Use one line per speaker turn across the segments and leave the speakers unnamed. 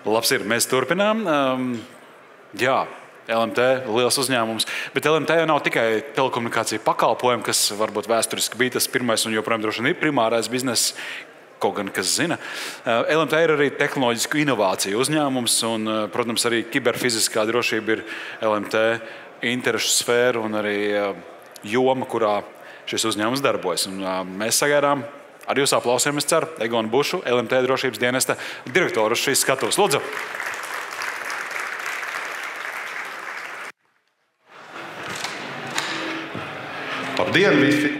Labs ir, mēs turpinām. Jā, LMT liels uzņēmums, bet LMT jau nav tikai telekomunikācija pakalpojumi, kas varbūt vēsturiski bija tas pirmais un joprojām droši vien ir primārais bizness, kaut gan kas zina. LMT ir arī tehnoloģisku inovāciju uzņēmums un, protams, arī kiberfiziskā drošība ir LMT interešu sfēra un arī joma, kurā šis uzņēmums darbojas. Un, mēs sagaidām ar jūsu aplausiem, es ceru, Egonu Bušu, LMT drošības dienesta direktoru uz šīs skatuves. Lūdzu!
Labdien visi!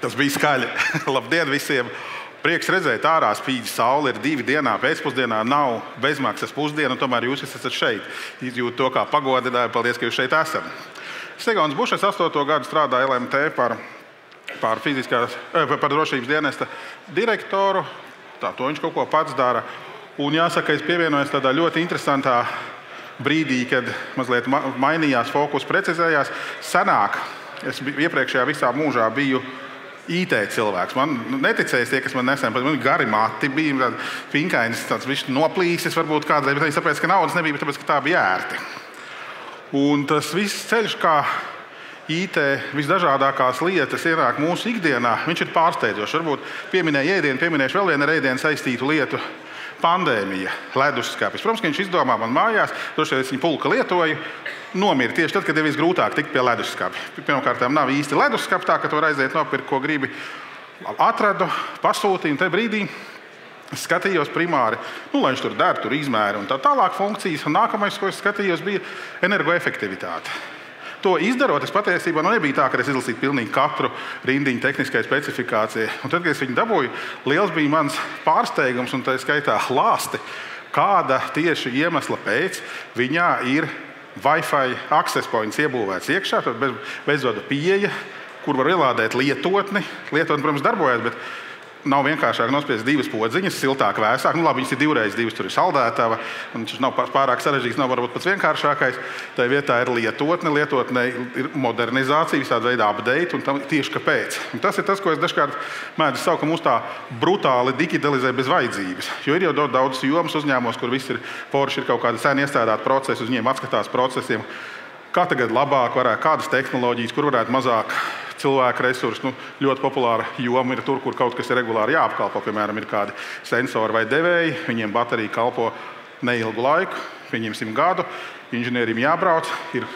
Tas bija skaļi. Labdien visiem! Prieks redzēt, ārā spīd saule, ir 2 dienā, pēcpusdienā nav bezmaksas pusdiena, un tomēr jūs esat šeit. Izjūt to, kā pagodināju, paldies, ka jūs šeit esat. Egons Bušs 8. gadu strādā LMT par drošības dienesta direktoru. Tā, to viņš kaut ko pats dara. Un jāsaka, es pievienojos tādā ļoti interesantā brīdī, kad mazliet mainījās fokus, precizējās. Senāk, es iepriekšējā visā mūžā biju IT cilvēks. Man neticēs tie, kas man nesen, man gari mati bija, tādi pinkainis, tāds višķi noplīsis varbūt kādreiz, bet tāpēc, ka naudas nebija, bet tāpēc, ka tā bija ērti. Un tas viss ceļš, kā IT visdažādākās lietas ienāk mūsu ikdienā, viņš ir pārsteidzošs. Varbūt pieminēju ēdienu, pieminēšu vēl vienu ar ēdienu saistītu lietu. Pandēmija, leduskapis. Protams, ka viņš izdomā man mājās, droši vien es viņu pulka lietoju, nomira tieši tad, kad ir visgrūtāk tikt pie leduskapi. Pirmkārt, nav īsti leduskapi tā, ka tu var aiziet nopirkt, ko gribi. Atradu, pasūtīju, un tajā brīdī skatījos primāri, lai viņš tur der, tur izmēra un tā tālāk funkcijas. Un nākamais, ko es skatījos, bija energoefektivitāte. To izdarot, es patiesībā nebija tā, ka es izlasītu pilnīgi katru rindiņu tehniskai specifikācijai. Un tad, kad es viņu dabūju, liels bija mans pārsteigums un tā skaitā lāsti, kāda tieši iemesla pēc viņā ir Wi-Fi access points iebūvēts iekšā, tad bezvadu pieeja, kur var ielādēt lietotni. Lietotni, protams, darbojas, bet nav vienkāršāk nospiest 2 podziņas, siltāk, vēsāk. Labi, viņas ir 2x2, tur ir saldētava, un viņš nav pārāk sarežģīts, nav varbūt pats vienkāršākais. Tā vietā ir lietotne ir modernizācija, visāda veida update, un tam tieši kāpēc. Un tas ir tas, ko es dažkārt mēdzu saukt, ka mūs tā brutāli digitalizē bez vajadzības. Jo ir jau daudz jomas uzņēmumos, kur viss ir forši, ir kaut kāda sen iestādāta procesa, uz viņiem atskatās procesiem. Kā tagad labāk varētu, kādas tehnoloģijas, kur varētu mazāk cilvēku resursu. Ļoti populāra joma ir tur, kur kaut kas ir regulāri jāapkalpo. Piemēram, ir kādi sensori vai devēji, viņiem baterija kalpo neilgu laiku, pieņemsim gadu. Inženierim jābrauc, ir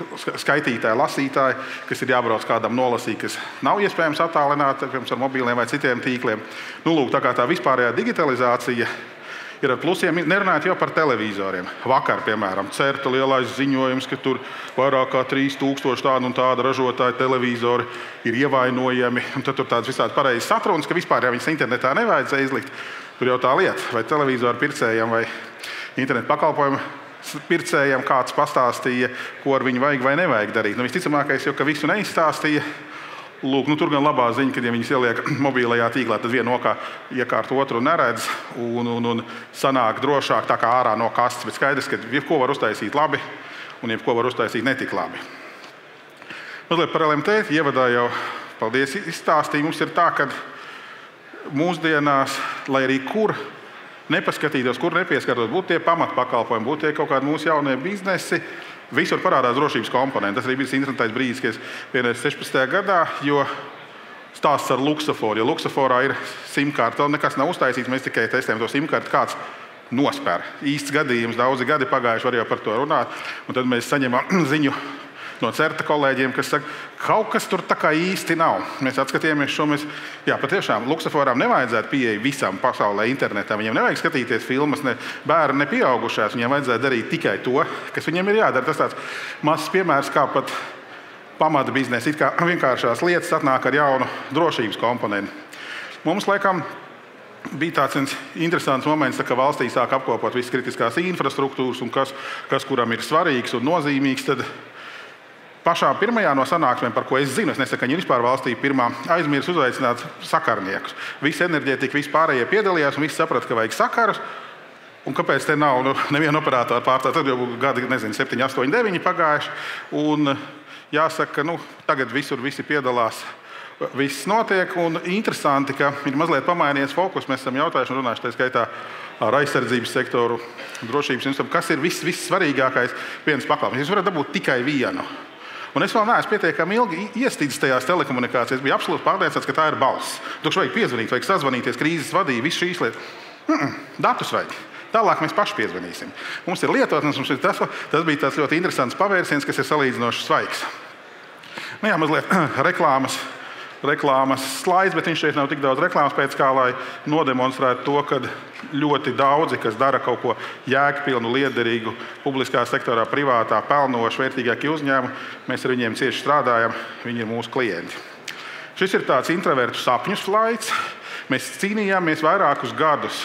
skaitītāji, lasītāji, kas ir jābrauc kādam nolasīt, kas nav iespējams attālināt, piemēram, ar mobīliem vai citiem tīkliem. Lūk, tā kā tā vispārējā digitalizācija ir ar plusiem, nerunājot jau par televizoriem. Vakar, piemēram, CERTA lielais ziņojums, ka tur vairāk kā 3000 tādu un tādu ražotāju televizori ir ievainojami. Un tad tur tāds visādi pareizs satruns, ka vispār, ja viņas internetā nevajadzēja izlikt, tur jau tā lieta, vai televizoru pircējiem vai internetu pakalpojumu pircējiem kāds pastāstīja, ko ar viņu vajag vai nevajag darīt. Visticamākais jau, ka visu neizstāstīja. Lūk, tur gan labā ziņa, kad ja viņas ieliek mobilajā tīklā, tad viena nokā iekārt otru neredz un sanāk drošāk tā kā ārā no kastes. Bet skaidrs, ka jebko var uztaisīt labi un jebko var uztaisīt netik labi. Mazliet par LMT ievadā jau, paldies, izstāstīja. Mums ir tā, ka mūsdienās, lai arī kur nepaskatītos, kur nepieskartos, būtu tie pamatpakalpojumi, būtu tie kaut kādi mūsu jaunie biznesi, visur parādās drošības komponenti. Tas arī bija interesantais brīdis, kad es vienreiz 16. gadā, jo stāsts ar luksaforu. Jo luksaforā ir simkārta, vēl nekas nav uztaisīts, mēs tikai testējam to simkārtu, kāds nospēr. Īsts gadījums, daudzi gadi pagājuši, var jau par to runāt. Un tad mēs saņemam ziņu no CERTA kolēģiem, kas saka, kaut kas tur tā kā īsti nav. Mēs atskatījāmies šo, patiešām luksaforām nevajadzētu pieeja visam pasaulē internetā. Viņiem nevajag skatīties filmas, ne bērni, ne pieaugušās. Viņiem vajadzētu darīt tikai to, kas viņiem ir jādara. Tas tāds mazs piemērs, kā pat pamata biznesa, it kā vienkāršās lietas atnāk ar jaunu drošības komponentu. Mums, laikam, bija tāds interesants moments, ka valstī sāk apkopot visas kritiskās infrastruktūras un kas kuram ir svarīgs un nozīmīgs, tad pašā pirmajā no sanāksmēm, par ko es zinu, es nesaku, ka viņi vispār valstī pirmā aizmirs uzaicināt sakarniekus. Visi enerģētiķi, visi pārējie piedalījās un visi saprata, ka vajag sakarus. Un kāpēc te nav neviena operatora pārstāvja? Tad jau gadi, 7, 8, 9 pagājuši. Un jāsaka, tagad visur visi piedalās viss notiek. Un interesanti, ka ir mazliet pamainījies fokus. Mēs esam jautājuši un runājuši tā skaitā ar aizsardzības sektoru, drošības instrumentu, kas ir vissvarīgākais vienas pakalpojums. Jūs varat dabūt tikai vienu. Un es vēl neesmu pietiekami ilgi iestidzis tajās telekomunikācijās. Es biju absolūti pārliecināts, ka tā ir balss. Tukš vajag piezvanīt, vajag sazvanīties, krīzes vadīja, visu šīs lietas. Datus vajag. Tālāk mēs paši piezvanīsim. Mums ir lietotnes, mums ir tas bija tāds ļoti interesants pavērsiens, kas ir salīdzinoši svaigs. Nu jā, mazliet reklāmas slaids, bet viņš šeit nav tik daudz reklāmas pēc kā, lai nodemonstrētu to, ka ļoti daudzi, kas dara kaut ko jēgpilnu, liederīgu, publiskā sektorā, privātā, pelnošu, vērtīgākie uzņēmumi, mēs ar viņiem cieši strādājam, viņi ir mūsu klienti. Šis ir tāds introvertu sapņu slaids. Mēs cīnījāmies vairākus gadus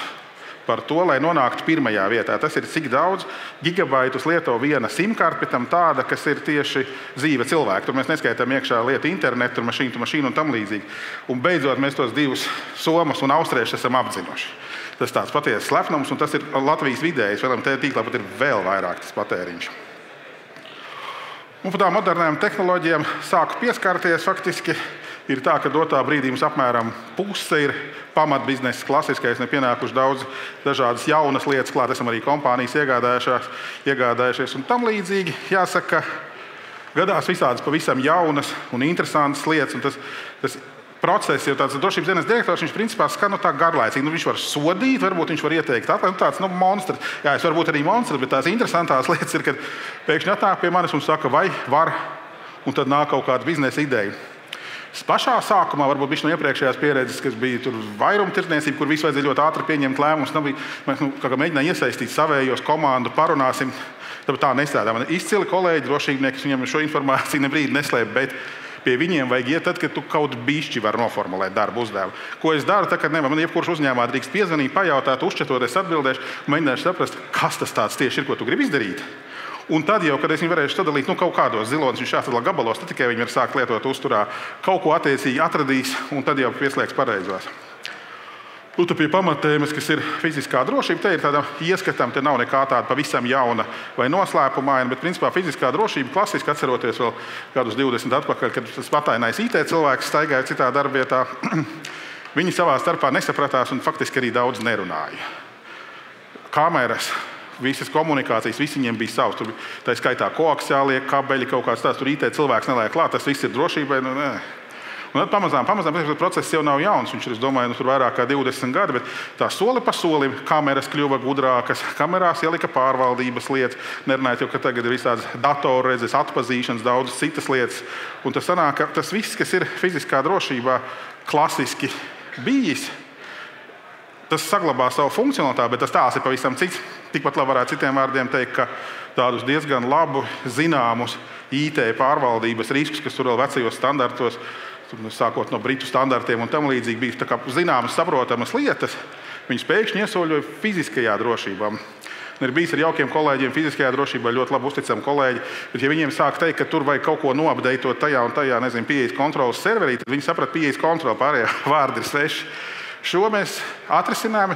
par to, lai nonāktu pirmajā vietā. Tas ir cik daudz gigabaitus lieto viena simkarte, pēc tam tāda, kas ir tieši dzīve cilvēka. Tur mēs neskaitām iekšā lietu internetu, mašīnu un tam līdzīgi. Un beidzot mēs tos divus somas un austriešus esam apzinuši. Tas tāds patiesi slepnums, un tas ir Latvijas vidējais. LMT tīklā pat ir vēl vairāk tas patēriņš. Un par tām modernām tehnoloģijām sāku pieskarties faktiski. Ir tā, ka dotā brīdī mums apmēram puse ir pamatbiznesa klasiskais, nepienākuši daudz dažādas jaunas lietas klāt. Esam arī kompānijas iegādājušies un tam līdzīgi. Jāsaka, gadās visādas pavisam jaunas un interesantas lietas. Un tas process, jo tāds drošības dienas direktors, viņš principā skan tā garlaicīgi. Viņš var sodīt, varbūt viņš var ieteikt tāds monstrs. Jā, es varu būt arī monstrs, bet tās interesantās lietas ir, kad pēkšņi atnāk pie manis un saka, vai var, un tad nāk kaut kāda biznesa ideja. Pašā sākumā, varbūt viņš no iepriekšējās pieredzes, kas bija tur vairumtirdzniecība, kur visu vajadzēja ļoti ātri pieņemt lēmumus. Mēs mēģinājām iesaistīt savējos komandu, parunāsim. Tāpēc tā nestrādā. Man izcili kolēģi, drošībnieki, viņiem šo informāciju nebrīdi neslēp, bet pie viņiem vajag iet tad, kad tu kaut bišķi var noformulēt darbu uzdevumu. Ko es daru, tad, kad man jebkurš uzņēmumā drīkst piezvanīt, pajautāt, uzšķetoties, atbildēšu, mēģināšu saprast, kas tas tāds tieši ir, ko tu gribi izdarīt. Un tad jau, kad es viņu varēšu sadalīt kaut kādos zilonis, viņš jāsadala gabalos, tad tikai viņi var sākt lietot uzturā, kaut ko attiecīgi atradīs un tad jau pieslēgs pareizos. Tad pie pamatēmas, kas ir fiziskā drošība, te ir tāda ieskatām, te nav nekā tāda pavisam jauna vai noslēpumaina, bet principā fiziskā drošība klasiski atceroties vēl gadus 20 atpakaļ, kad tas patainais IT cilvēks staigāja citā darbvietā, viņi savā starpā nesapratās un faktiski arī daudz nerunāja. Kameras, visas komunikācijas, visi viņiem bija savs. Tur tā skaitā koaksiālie kabeļi, kaut kāds tāds, tur IT cilvēks neliek klāt, tas viss ir drošībai. Un tad pamazām, process jau nav jauns. Viņš ir, es domāju, tur vairāk kā 20 gadi, bet tā soli pa solim kameras kļuva gudrākas, kamerās ielika pārvaldības lietas, nerunājot jau, ka tagad ir visādas datorredzes, atpazīšanas, daudzas citas lietas. Un tas sanāk, ka tas viss, kas ir fiziskā drošībā klasiski bijis, tas saglabā savu funkcionalitāti, bet tas tās ir pavisam cits. Tikpat labi varētu citiem vārdiem teikt, ka tādus diezgan labu zināmus IT pārvaldības riskus, kas tur vēl vecajos standartos, sākot no britu standartiem un tam līdzīgi, bija tā kā zināmas, saprotamas lietas, viņas pēkšņi iesoļoja fiziskajā drošībā. Ir bijis ar jaukiem kolēģiem fiziskajā drošībā ļoti labi uzticami kolēģi, bet ja viņiem sāk teikt, ka tur vajag kaut ko noapdeitot tajā un tajā, pieejas kontrolas serverī, tad viņi saprat pieejas kontroli, pārējie vārdi ir sveši. Šo mēs atrisinām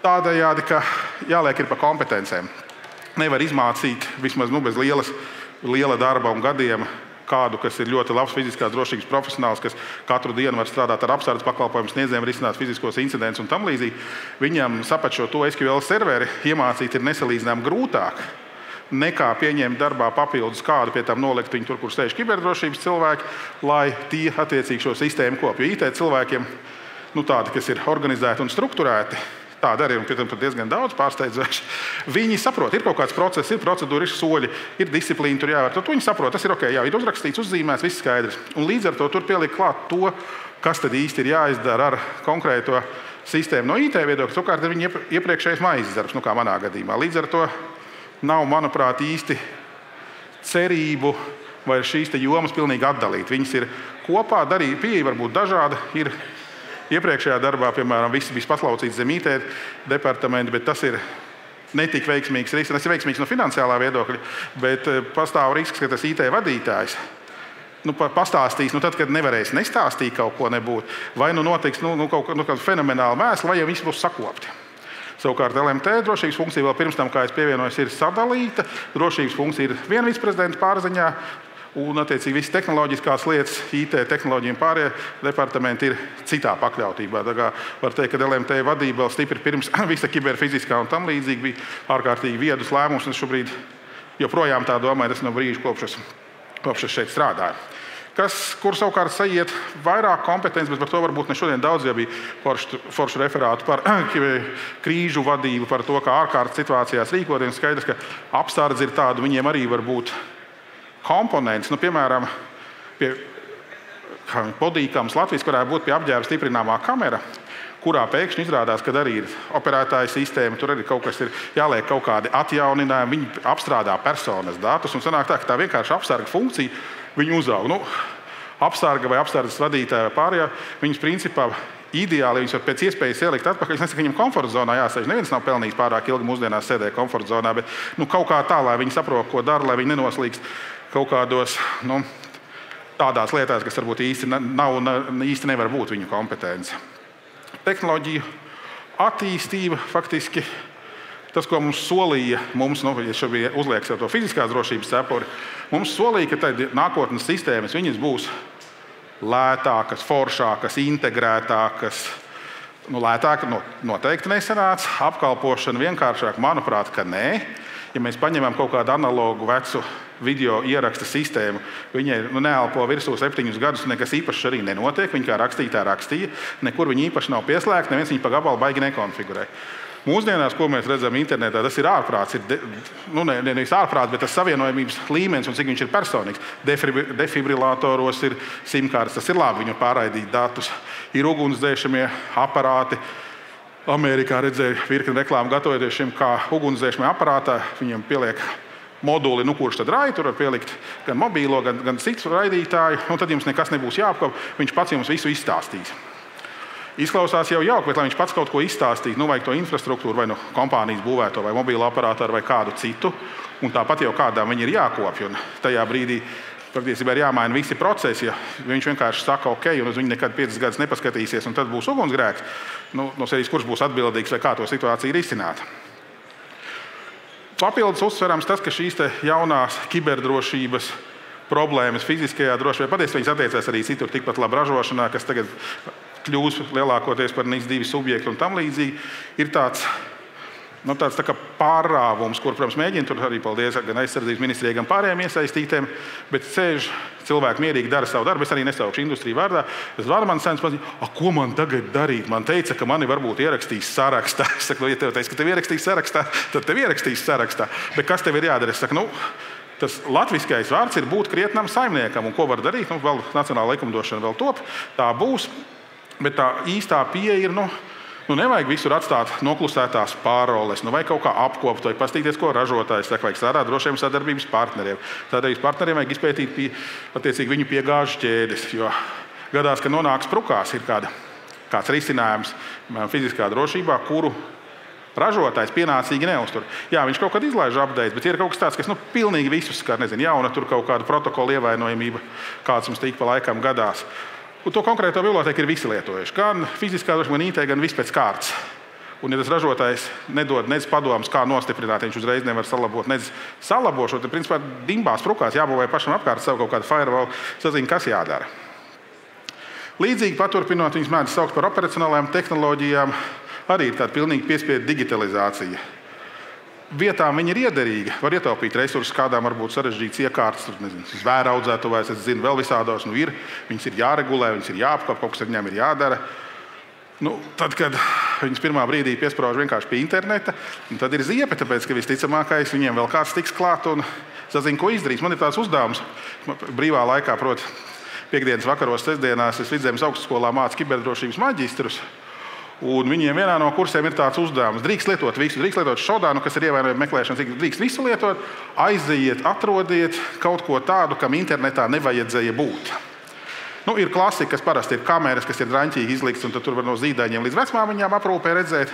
tādējādi, ka jāliek ir pa kompetencēm. Nevar izmācīt vismaz bez liela darba un gadiem kādu, kas ir ļoti labs fiziskās drošības profesionāls, kas katru dienu var strādāt ar apsardzes pakalpojumu sniedzējiem, risināt fiziskos incidentus un tam līdzīgi. Viņam sapat šo to SQL serveri iemācīt ir nesalīdzinām grūtāk nekā pieņemt darbā papildus kādu, pie tam nolikt viņu tur, kur sēž kiberdrošības cilvēki, lai tie attiecīgi šo sistēmu kopju. IT cilvēkiem, tādi, kas ir organizēti un strukturēti, tāda arī, un pie tam diezgan daudz pārsteidzoši. Viņi saprot, ir kaut kāds process, ir procedūra, ir soļi, ir disciplīna, tur jāvar. Tad viņi saprot, tas ir ok, jā, ir uzrakstīts, uzzīmēts, viss skaidrs. Un līdz ar to tur pieliek klāt to, kas tad īsti ir jāizdara ar konkrēto sistēmu no IT viedokļa. Savukārt ir viņa iepriekšējais maizes darbs, kā manā gadījumā. Līdz ar to nav, manuprāt, īsti cerību vai šīs jomas pilnīgi atdalīt. Viņas ir kopā, pieeja var būt dažāda, ir iepriekšējā darbā, piemēram, viss bija paslaucīts zem IT departamenta, bet tas ir netik veiksmīgs risks. Tas ir veiksmīgs no finansiālā viedokļa, bet pastāv risks, ka tas IT vadītājs pastāstīs, tad, kad nevarēs nestāstīt kaut ko nebūt, vai notiks kaut kāda fenomenāla mēsla, vai jau viss būs sakopti. Savukārt LMT drošības funkcija vēl pirms tam, kā es pievienojos, ir sadalīta. Drošības funkcija ir viena viceprezidenta pārziņā, Un, attiecīgi, visas tehnoloģiskās lietas, IT tehnoloģija un pārējie departamenti ir citā pakļautībā. Tā kā var teikt, ka LMT vadība vēl stipri pirms visa kiberfiziskā un tam līdzīgi bija ārkārtīgi viedus lēmums. Un šobrīd joprojām tā domāju, tas no brīža, kopš es šeit strādāju. Kur savukārt sajiet vairāk kompetences, bet par to varbūt ne šodien daudz, ja bija foršu referātu par krīžu vadību, par to, kā ārkārtas situācijās rīkoties. Skaidrs, ka apsardze ir tāda, viņiem arī var būt komponents. Piemēram, pie bodīkams Latvijas varētu būt pie apģērba stiprināmā kamera, kurā pēkšņi izrādās, ka arī ir operētāja sistēma, tur arī kaut kas ir jāliek kaut kādi atjauninājumi, viņi apstrādā personas datus, un sanāk tā, ka tā vienkārši apsarga funkcija viņu uzauga. Apsarga vai apsardzes vadītāja vai pārējā, viņus principā ideāli viņus var pēc iespējas ielikt atpakaļ. Es nesaku, ka viņam komforta zonā jāsēž. Neviens nav pelnījis pārāk ilgi mūsdienās sēdēt komforta zonā, bet kaut kā tā, lai viņi saprot, ko dara, lai viņi nenoslīgst kaut kādos tādās lietās, kas varbūt īsti nevar būt viņu kompetence. Tehnoloģiju attīstība faktiski tas, ko mums solīja, ja šobrīd uzliek sev to fiziskās drošības cepuri, mums solīja, ka tad nākotnes sistēmas viņas būs lētākas, foršākas, integrētākas. Lētāk noteikti nesanāca, apkalpošana vienkāršāk, manuprāt, ka nē. Ja mēs paņemam kaut kādu analogu vecu video ieraksta sistēmu, viņai neelpo virsū 7 gadus, nekas īpašs arī nenotiek, viņa kā rakstīja, nekur viņa īpaši nav pieslēgta, neviens viņu pa gabalu baigi nekonfigurē. Mūsdienās, ko mēs redzam internetā, tas ir ārprāts. Nevis ārprāts, bet tas savienojamības līmenis un cik viņš ir personīgs. Defibrilatoros ir simkārtas, tas ir labi viņu pārraidīt datus. Ir ugunsdzēšamie aparāti. Amerikā redzēju virkni reklāmu gatavoties šim, kā ugunsdzēšamie aparātā. Viņam pieliek moduli, kurš tad raida, tur var pielikt gan mobīlo, gan citu raidītāju. Un tad jums nekas nebūs jāapkop, viņš pats jums visu izstāstīs. Izklausās jau jauki, bet lai viņš pats kaut ko izstāstītu, vajag to infrastruktūru vai kompānijas būvēto vai mobīlo aparātoru vai kādu citu, un tāpat jau kādām viņi ir jākopj. Un tajā brīdī patiesībā ir jāmaina visi procesi, ja viņš vienkārši saka ok, un uz viņu nekad 5 gadus nepaskatīsies, un tad būs ugunsgrēks. No sevis, kurš būs atbildīgs vai kā to situāciju risināt. Papildus uzsverams tas, ka šīs jaunās kiberdrošības problēmas fiziskajā drošībā, patiesībā viņas attiecās arī citur tikpat labi ražošanā, kas tagad kļūs lielākoties par NIS2 subjektu un tam līdzīgi, ir tāds tā kā pārrāvums, kur, protams, mēģina tur arī paldies gan aizsardzības ministrijai, gan pārējiem iesaistītiem, bet sēž cilvēki mierīgi dara savu darbu. Es arī nesaukšu industriju vārdā. Es varu man sēns pazīst, ko man tagad darīt? Man teica, ka mani varbūt ierakstīs sarakstā. Es saku, ja tev teica, ka tev ierakstīs sarakstā, tad tev ierakstīs sarakstā. Bet kas tev ir jādara? Es saku, tas latviskais vārds ir būt krietnam saimniekam. Un ko var darīt? Vēl nacionāla likumdošana vēl top. Tā būs. Bet tā īstā pieeja ir, nevajag visur atstāt noklusētās pāroles, vajag kaut kā apkopot, vai pastīties, ko ražotājs saka, vajag strādāt drošiem sadarbības partneriem. Sadarbības partneriem vajag izpētīt attiecīgi viņu piegāžu ķēdes, jo gadās, ka nonāks sprukās, ir kāds risinājums fiziskā drošībā, kuru ražotājs pienācīgi neuztur. Jā, viņš kaut kad izlaiž updates, bet ir kaut kas tāds, kas pilnīgi visus skar, jauna tur kaut kāda protokola ievainojamība, kāds mums tik pa laikam gadās. Un to konkrēto bibliotēku ir visi lietojuši. Gan fiziskā drošība, gan IT, gan viss pēc kārtas. Un ja tas ražotājs nedod nec padomus, kā nostiprināt, viņš uzreiz nevar salabot, nec salabošot, tad principā dimbās sprukās jābūvē pašam apkārt savu kaut kādu firewall, sazina, kas jādara. Līdzīgi paturpinot, viņas mēdz saukt par operacionālajām tehnoloģijām, arī ir tāda pilnīgi piespiedu digitalizācija. Vietām viņi ir iederīgi, var ietaupīt resursus, kādām varbūt sarežģītas iekārtas, zvēra audzētuvais, es zinu, vēl visādos, ir, viņas ir jāregulē, viņas ir jāapkop, kaut kas ar viņām ir jādara. Tad, kad viņas pirmā brīdī piesprauž vienkārši pie interneta, tad ir ziepe, tāpēc, ka visticamākais viņiem vēl kāds tiks klāt un sazina, ko izdarīs. Man ir tāds uzdevums brīvā laikā, proti, piekdienas vakaros, sestdienās, es Vidzemes augstskolā mācu kiberdrošības maģistrus. Un viņiem vienā no kursiem ir tāds uzdevums. Drīkst lietot visu, drīkst lietot šodānu, kas ir ievainojuma meklēšanas, drīkst visu lietot, aiziet, atrodiet kaut ko tādu, kam internetā nevajadzēja būt. Ir klasika, kas parasti ir kameras, kas ir draņķīgi izlikts, un tad tur var no zīdaiņiem līdz vecmāmiņām aprūpē redzēt.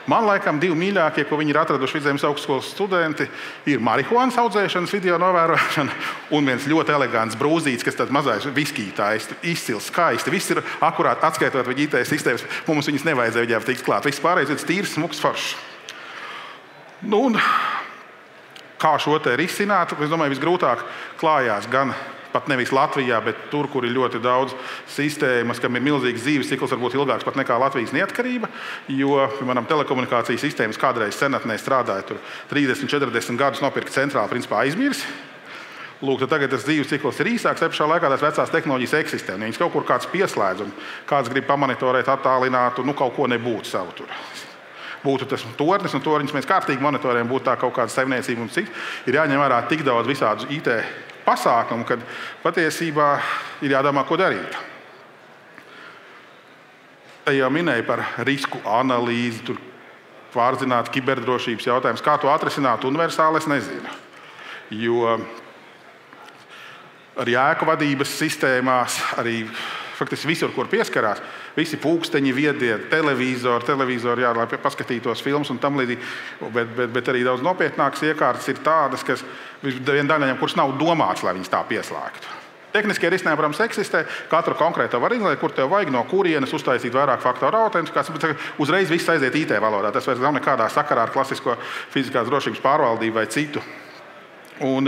Man laikam 2 mīļākie, ko viņi ir atraduši Vidzemes augstskolas studenti, ir marihuānas audzēšanas video novērošana un viens ļoti elegants brūzīts, kas tāds mazais viskītājs, izcils, skaisti. Viss ir akurāt atskaitot viņa IT sistēmas. Mums viņas nevajadzēja viņām tikt klāt. Viss pārējais ir tīrs, smuks, foršs. Kā šo te risināt? Es domāju, visgrūtāk klājās gan pat nevis Latvijā, bet tur, kur ir ļoti daudz sistēmas, kam ir milzīgs dzīves cikls, varbūt ilgāks pat nekā Latvijas neatkarība, jo, piemēram, telekomunikācijas sistēmas kādreiz senatnē strādāja tur 30, 40 gadus nopirka centrāli, principā aizmirsi. Lūk, tagad tas dzīves cikls ir īsāks, pašā laikā tās vecās tehnoloģijas eksistē. Viņas kaut kur kāds pieslēdz, un kāds grib pamonitorēt, attālināt, un kaut ko nebūtu savu tur. Būtu tas tornis, un toriņus mēs kārtīgi monitorējam, būtu tā kaut kāda saimniecība un cits. Ir jāņem vērā tik daudz visādu IT pasākumu, kad patiesībā ir jādomā, ko darīt. Te jau minēju par risku analīzi, tur pārzināt kiberdrošības jautājumus. Kā to atrisināt universāli, es nezinu. Jo arī ēku vadības sistēmās, arī faktiski visur, kur pieskarās, visi pulksteņi viedie, televizori, jā, lai paskatītos filmas un tam līdzīgi, bet arī daudz nopietnākas iekārtas ir tādas, kas vien daļām, kuras nav domāts, lai viņas tā pieslēgtu. Tehniskie risinājumi, protams, eksistē, katru konkrēto var izlēt, kur tev vajag no kurienes uztaisīt vairāk faktoru autentikāciju, bet uzreiz viss aiziet IT valodā. Tas vairs nav nekādā sakarā ar klasisko fiziskās drošības pārvaldību vai citu. Un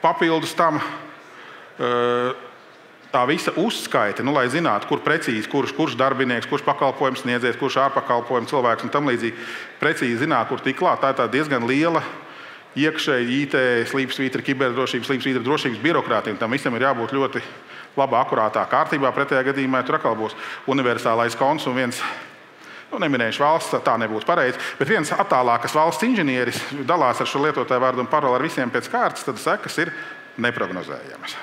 papildus tam tā visa uzskaite, lai zinātu, kur precīzi, kurš darbinieks, kurš pakalpojums sniedzējs, kurš ārpakalpojums cilvēks un tam līdzīgi precīzi zināt, kur tik klāt. Tā ir tā diezgan liela iekšēji IT, slīpsvītra, kiberdrošības, slīpsvītra drošības birokrātija. Tam visam ir jābūt ļoti labā, akurātā kārtībā. Pretējā gadījumā tur atkal būs universālais konts un viens, neminējuši valsts, tā nebūtu pareizi, bet viens attālākas valsts inženieris dalās ar šo lietotāju vārdu un paroli ar visiem pēc kārtas, tad sekas ir neprognozējamas.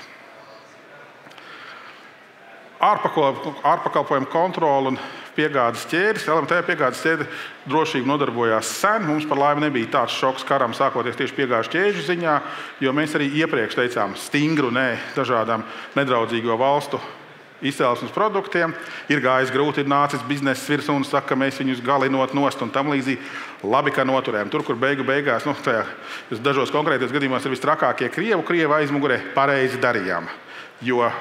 Ārpakalpojumu kontrole un piegādes ķēdes. LMT piegādes ķēde drošību nodarbojās sen. Mums par laimi nebija tāds šoks karam sākoties tieši piegādes ķēžu ziņā, jo mēs arī iepriekš teicām stingru nē dažādām nedraudzīgo valstu izcelsmes produktiem. Ir gājis grūti, ir nācis biznesa virsū un saka, ka mēs viņus galinot nost un tam līdzīgi. Labi, ka noturējam. Tur, kur beigās, dažos konkrētos gadījumos ir vistrakākie Krievu aizmugurē, pareizi darījām. Jo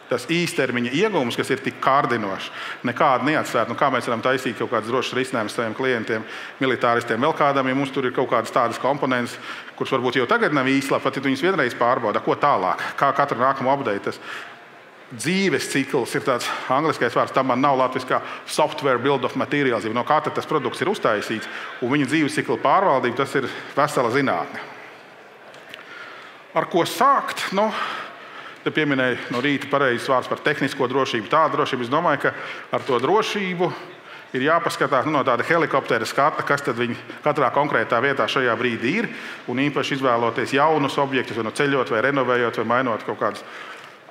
tas īstermiņa iegūms, kas ir tik kārdinošs, nekādu neatsvērt. Kā mēs varam taisīt kaut kādas drošas risinājumus saviem klientiem, militāristiem, vēl kādam, ja mums tur ir kaut kādas tādas komponentes, kuras varbūt jau tagad nav īsti labi, pat ja viņus vienreiz pārbauda, ko tālāk, kā katru nākamo update. Tas dzīves cikls ir tāds angliskais vārds, tam man nav latviskā software build of materials, no kā tad tas produkts ir uztaisīts, un viņa dzīves cikla pārvaldība, tas ir vesela zinātne. Ar ko sākt? Te pieminēju no rīta pareizs vārds par tehnisko drošību. Tāda drošība, es domāju, ka ar to drošību ir jāpaskatās no tāda helikoptera skata, kas tad viņi katrā konkrētā vietā šajā brīdī ir, un īpaši izvēloties jaunus objektus, vai ceļot, vai renovējot, vai mainot kaut kādas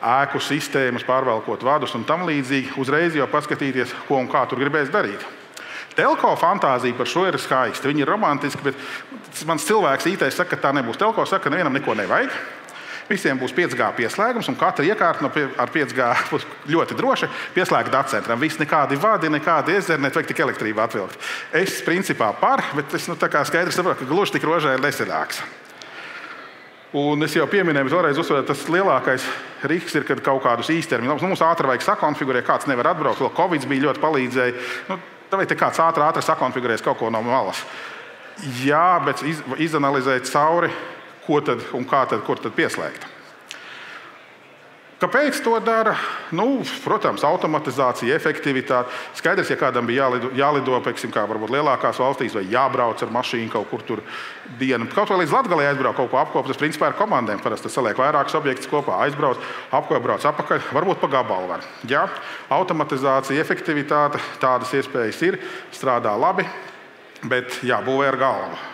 ēku sistēmas, pārvalkot vadus un tam līdzīgi, uzreiz jau paskatīties, ko un kā tur gribēs darīt. Telko fantāzija par šo ir skaista. Viņi ir romantiski, bet mans cilvēks IT saka, ka tā nebūs. Telko saka, ka nevienam neko nevajag. Visiem būs 5G pieslēgums, un katra iekārta ar 5G būs ļoti droši pieslēgta datacentram. Viss nekādi vadi, nekādi ezeri, nevajag tik elektrību atvilkt. Es principā par, bet es tā kā skaidri saprotu, ka gluži tik rožai nesanāks. Un es jau pieminēju, bet vēlreiz uzsveru, tas lielākais risks ir, kad kaut kādus īstermiņus. Mums ātri vajag sakonfigurēt, kāds nevar atbraukt, vēl Covid bija ļoti palīdzēja. Vai te kāds ātri sakonfigurēs kaut ko no malas. Jā, bet izanalizēt cauri, ko tad un kā tad, kur tad pieslēgt. Kāpēc to dara? Protams, automatizācija, efektivitāte. Skaidrs, ja kādam bija jālido, kā varbūt lielākās valstīs, vai jābrauc ar mašīnu kaut kur tur dienu. Kaut vai līdz Latgalei aizbrauc kaut ko apkopot, tas principā ir komandēm. Parasti saliek vairākus objektus kopā, aizbrauc, apkopot, atpakaļ, varbūt pa gabalu var. Jā, automatizācija, efektivitāte, tādas iespējas ir, strādā labi, bet jābūvē ar galvu.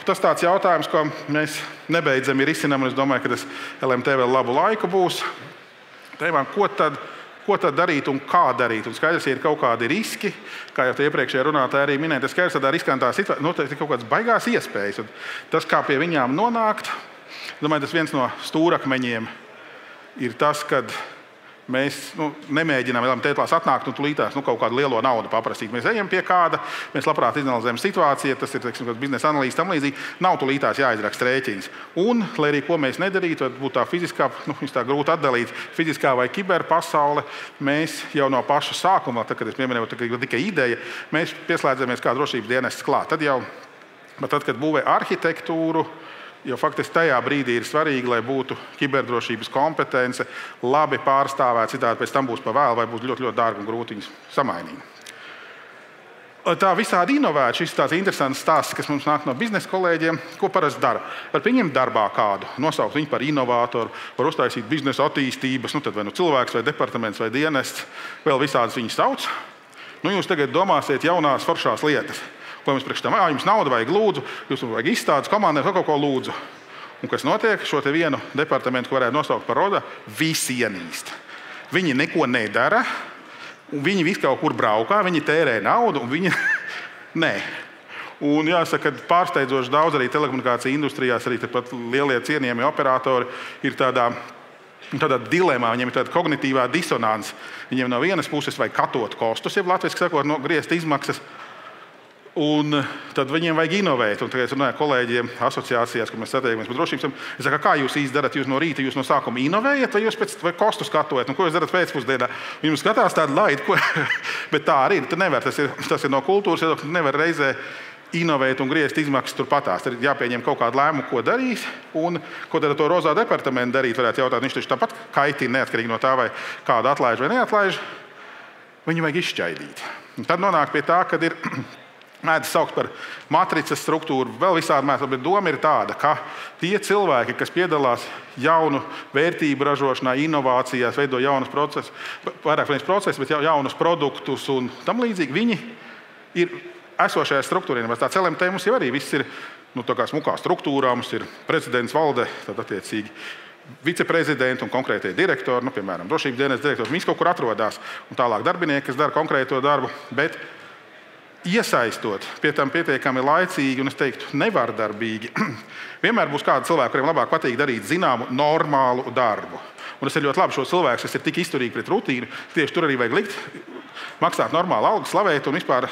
Tas tāds jautājums, ko mēs nebeidzami risinām, un es domāju, ka tas LMT vēl labu laiku būs. Tēmām, ko tad darīt un kā darīt? Un skaidrs, ja ir kaut kādi riski, kā jau iepriekšējā runātāja arī minēja, tas skaidrs tādā riskantā situācijā, noteikti kaut kādas baigās iespējas. Un tas, kā pie viņām nonākt, domāju, tas viens no stūrakmeņiem ir tas, kad mēs nemēģinām tētlās atnākt un tulītās kaut kādu lielo naudu paprasīt. Mēs ejam pie kāda, mēs labprāt izanalizējam situāciju, tas ir biznesa analīze tam līdzīgi, nav tulītās jāizraksta rēķins. Un, lai arī ko mēs nedarītu, būtu tā fiziskā, tā grūti atdalīt, fiziskā vai kiberpasaule, mēs jau no paša sākuma, tad, kad es pieminēju, tikai ideja, mēs pieslēdzamies kā drošības dienests klāt. Tad, kad būvē arhitektūru, Jo faktiski tajā brīdī ir svarīgi, lai būtu kiberdrošības kompetence, labi pārstāvēta, citādi pēc tam būs pa vēlu vai būs ļoti, ļoti dārgi un grūti viņus samainīt. Tā visādi inovēta, šis tāds interesants stāsts, kas mums nāk no biznesa kolēģiem, ko parasti dara. Var pieņemt darbā kādu, nosaukt viņu par inovātoru, var uztaisīt biznesa attīstības, tad vai cilvēks, vai departaments, vai dienests, vēl visādas viņus sauc. Jūs tagad domāsiet jaunās foršās lietas. Ko mums priekš tam, jums nauda vajag lūdzu, jūs vajag izstādes komandai, kaut ko lūdzu. Un kas notiek? Šo te vienu departamentu, ko varētu nosaukt par roda, visi ienīst. Viņi neko nedara. Un viņi visu kaut kur braukā, viņi tērē naudu, un viņi nē. Un jāsaka, ka pārsteidzoši daudz arī telekomunikāciju industrijās, arī pat lielie cienījamie operatori ir tādā dilemā, viņiem ir tāda kognitīvā disonance. Viņiem no vienas puses vajag katot kostus, jeb latviski sakot, griezt izmaksas, un tad viņiem vajag inovēt. Un tagad es runāju kolēģiem asociācijās, kur mēs satiekamies par drošības. Es saku, kā jūs īsti darat? Jūs no rīta, jūs no sākuma inovējat, vai jūs vai kostus katojat? Un ko jūs darat pēcpusdienā? Jums skatās tādu laidu, ko... bet tā arī ir. Nevar, tas ir no kultūras, jo nevar reizē inovēt un griezt izmaksas turpatās. Tad ir jāpieņem kaut kādu lēmumu, ko darīs, un ko tad ar to rozā departamentu darīt. Varētu jautāt, viņš taču tāpat kaitina, neatkarīgi no tā, vai kādu atlaiž vai neatlaiž. Viņu vajag izšķaidīt. Un tad nonāk pie tā, kad ir mēdz saukt par matricas struktūru, vēl visādi mēdz, bet doma ir tāda, ka tie cilvēki, kas piedalās jaunu vērtību ražošanā, inovācijās, veido jaunus procesus, vairāk nevis procesus, bet jaunus produktus un tam līdzīgi, viņi ir esošajā struktūrā. Tāds LMT mums jau arī viss ir tā kā smukā struktūrā, mums ir prezidents valde, tad attiecīgi viceprezidenti un konkrētie direktori, piemēram, drošības dienas direktors, viņi kaut kur atrodas, un tālāk darbinieki, kas dara konkrēto darbu, bet iesaistot, pie tam pietiekami laicīgi un, es teiktu, nevardarbīgi. Vienmēr būs kādi cilvēki, kuriem labāk patīk darīt zināmu, normālu darbu. Un tas ir ļoti labi šos cilvēkus, kas ir tik izturīgi pret rutīnu, tieši tur arī vajag likt, maksāt normālu algu, slavēt un vispār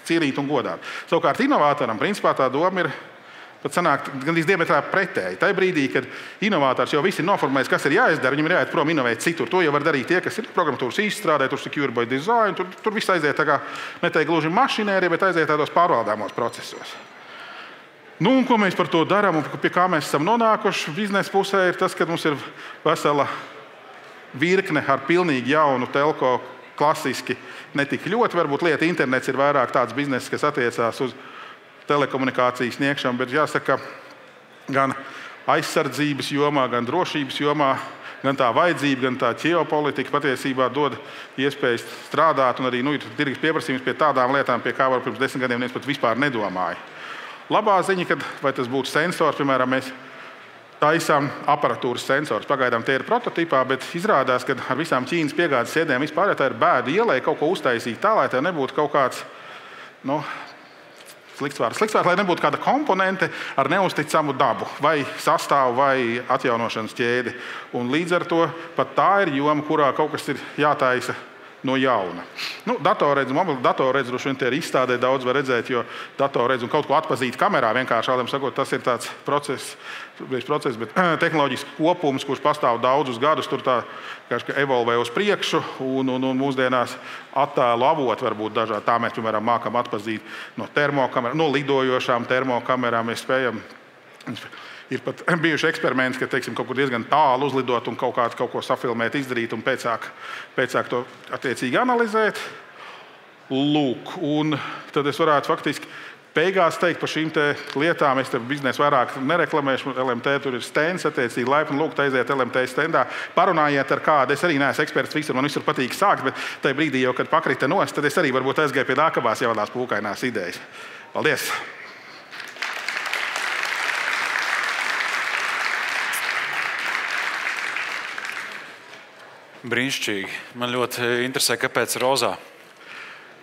cienīt un godāt. Savukārt inovātoram, principā tā doma ir pat sanāk gandrīz diametrāli pretēji. Tajā brīdī, kad inovators jau viss ir noformējis, kas ir jāizdara, viņam ir jāiet prom inovēt citur. To jau var darīt tie, kas ir programmatūras izstrādē, tur secure by design, tur viss aiziet tā kā, neteikt gluži mašinērija, bet aiziet tādos pārvaldāmos procesos. Un ko mēs par to darām un pie kā mēs esam nonākuši biznesa pusē, ir tas, ka mums ir vesela virkne ar pilnīgi jaunu telko, klasiski netik ļoti, varbūt lieta internets ir vairāk tāds bizness, kas attiecās uz telekomunikācijas sniegšanu, bet jāsaka, gan aizsardzības jomā, gan drošības jomā, gan tā vajadzība, gan tā ģeopolitika patiesībā dod iespējas strādāt un arī ir tirgus pieprasījums pie tādām lietām, pie kā var pirms 10 gadiem neviens pat vispār nedomāja. Labā ziņa, kad vai tas būtu sensors, piemēram, mēs taisām aparatūras sensors. Pagaidām tie ir prototipā, bet izrādās, ka ar visām Ķīnas piegādes ķēdēm vispār tā ir bēda ielai kaut ko uztaisīt tā, lai tā nebūtu kaut kāds, slikts vārds, lai nebūtu kāda komponente ar neusticamu dabu, vai sastāvu, vai atjaunošanas ķēdi. Un līdz ar to pat tā ir joma, kurā kaut kas ir jātaisa no jauna. Datorredzi, mobili datorredzi, droši vien tie ir izstādē daudz var redzēt, jo datorredzi un kaut ko atpazīt kamerā, vienkārši šādam sakot, tas ir tāds process, bet tehnoloģisks kopums, kurš pastāv daudzus gadus, tur tā evolvē uz priekšu, un mūsdienās attēlu avoti var būt dažādi. Tā mēs, piemēram, mākam atpazīt no termokamerām, no lidojošām termokamerām, mēs spējam. Ir pat bijuši eksperimenti, ka kaut kur diezgan tālu uzlidot un kaut ko safilmēt, izdarīt un pēcāk to attiecīgi analizēt. Lūk, un tad es varētu faktiski beigās teikt par šīm lietām. Es te biznesu vairāk nereklamēšu. LMT tur ir stends, attiecīgi laipni lūgt aiziet LMT stendā. Parunājiet ar kādu. Es arī neesmu eksperts visur, man visur patīk sākt, bet tajā brīdī jau, kad pakrita nost, tad es arī varbūt aizgāju pie nākamās jaunās pūkainās idejas. Paldies!
Brīnišķīgi. Man ļoti interesē, kāpēc rozā.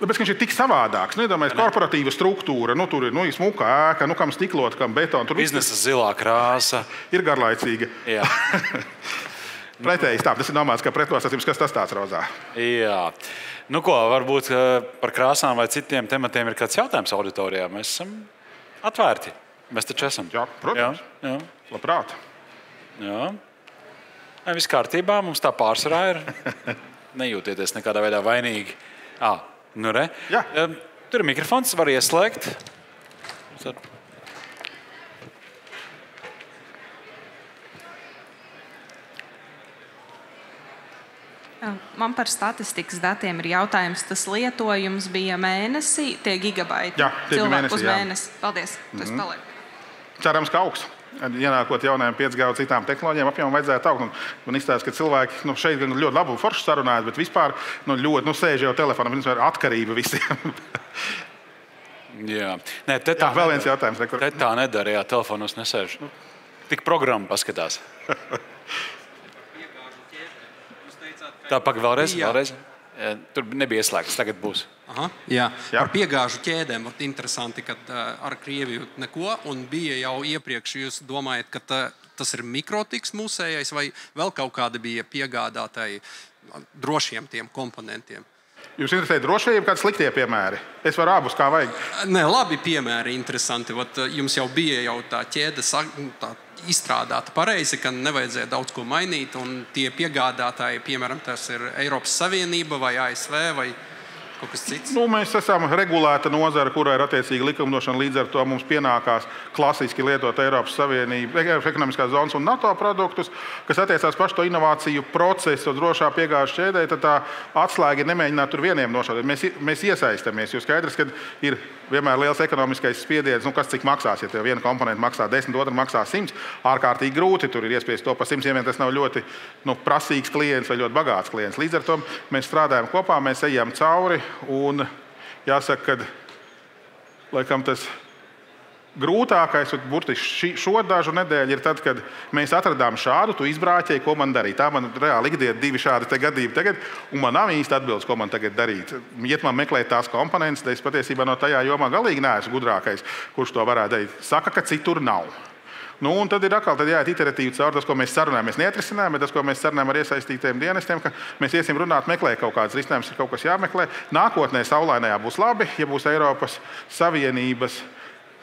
Tāpēc, ka viņš ir tik savādāks. Iedomājies, korporatīva struktūra, tur ir smuka ēka, kam stiklot, kam betona.
Biznesa zilā krāsa.
Ir garlaicīga.
Jā.
Pretējs tā, tas ir domāts, ka pretnosacījums, kas tas tāds rozā.
Jā. Varbūt par krāsām vai citiem tematiem ir kāds jautājums auditorijā. Mēs esam atvērti. Mēs taču esam.
Jā, protams.
Jā.
Labprāt.
Jā. Viss kārtībā, mums tā pārsvarā ir. Nejūtieties nekādā veidā vainīgi.
Jā.
Tur ir mikrofons, var ieslēgt.
Man par statistikas datiem ir jautājums. Tas lietojums bija mēnesī, tie gigabaiti.
Jā, tie bija mēnesī,
uz mēnesi. Paldies, tas paliek.
Cerams, ka augs. Ienākot jaunajām 5G un citām tehnoloģijām, apjomam vajadzētu augt. Man izstāsta, ka cilvēki šeit gan ļoti labu foršu sarunājas, bet vispār ļoti sēž jau telefonā. Viņam ir atkarība visiem.
Jā, nē, te tā
vēl viens jautājums.
Te tā nedara, jā, telefonos nesēž. Tik programma paskatās. Tā pagaid vēlreiz. Tur nebija ieslēgts, tagad būs.
Jā. Par piegāžu ķēdēm. Interesanti, ka ar Krieviju neko, un bija jau iepriekš, jūs domājat, ka tas ir mikrotiks mūsējais, vai vēl kaut kāda bija piegādātāji drošiem tiem komponentiem?
Jūs interesē drošība, kādi sliktie piemēri? Es varu abus, kā vajag.
Nē, labi piemēri, interesanti. Jums jau bija jau tā ķēde izstrādāta pareizi, ka nevajadzēja daudz ko mainīt, un tie piegādātāji, piemēram, tas ir Eiropas Savienība vai ASV vai kaut kas cits?
Mēs esam regulēta nozara, kurai ir attiecīga likumdošana, līdz ar to mums pienākās klasiski lietot Eiropas Savienības ekonomiskās zonas un NATO produktus, kas attiecās pašu to inovāciju procesu drošā piegāžu ķēdē, tad tā atslēga ir nemēģināt tur vieniem nošaudīt. Mēs iesaistamies, jo skaidrs, ka ir vienmēr liels ekonomiskais spiediens, kas cik maksās. Ja tev viena komponenta maksā 10, otra maksā 100, ārkārtīgi grūti tur ir iespējas to pa 100, ja tas nav ļoti prasīgs klients vai ļoti bagāts klients. Līdz ar to mēs strādājam kopā, mēs ejam cauri. Un jāsaka, ka laikam tas grūtākais, burtiski šo dažu nedēļu, ir tad, kad mēs atradām šādu, tu izbrāķēji, ko man darīt. Tā man reāli ikdiena 2 šādi gadījumi tagad, un man nav īsti atbildes, ko man tagad darīt. Iet man meklēt tās komponentes, tad es patiesībā no tajā jomā galīgi neesmu gudrākais, kurš to varētu darīt. Saka, ka citur nav. Un tad ir atkal jāiet iteratīvi caur tas, ko mēs sarunājamies. Neatrisinājām, bet tas, ko mēs sarunājam ar iesaistītajiem dienestiem, ka mēs iesim runāt, meklēt kaut kādas risinājumus, ir kaut kas jāmeklē. Nākotnē saulainajā būs labi, ja būs Eiropas Savienības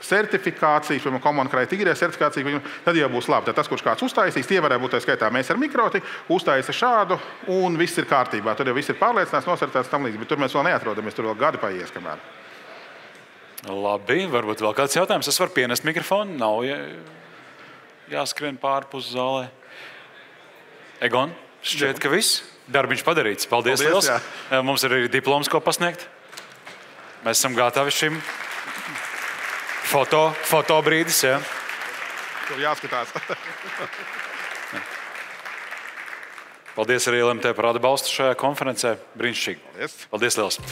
certifikācijas, piemēram, Common Criteria certifikācija, tad jau būs labi. Tad tas, kurš kāds uztaisīs, tie varētu būt tā skaitā. Mēs ar mikroti uztaisa šādu, un viss ir kārtībā. Tur jau viss ir pārliecināts, nosartāts tam līdzīgi, bet tur mēs vēl neatrodamies, tur vēl gadi paies, kamēr.
Labi, varbūt vēl kāds jautājums. Es varu pienest mikrofonu, nav jāskrien pārpus zālē. Egon, šķiet, ka viss. Darbiņš padarīts. Paldies liels. Mums ir arī diploms, ko pasniegt. Mēs esam gatavi šim foto brīdis. Jā.
Tur jāskatās.
Paldies arī LMT par atbalstu šajā konferencē. Brīnišķīgi.
Paldies.
Paldies liels.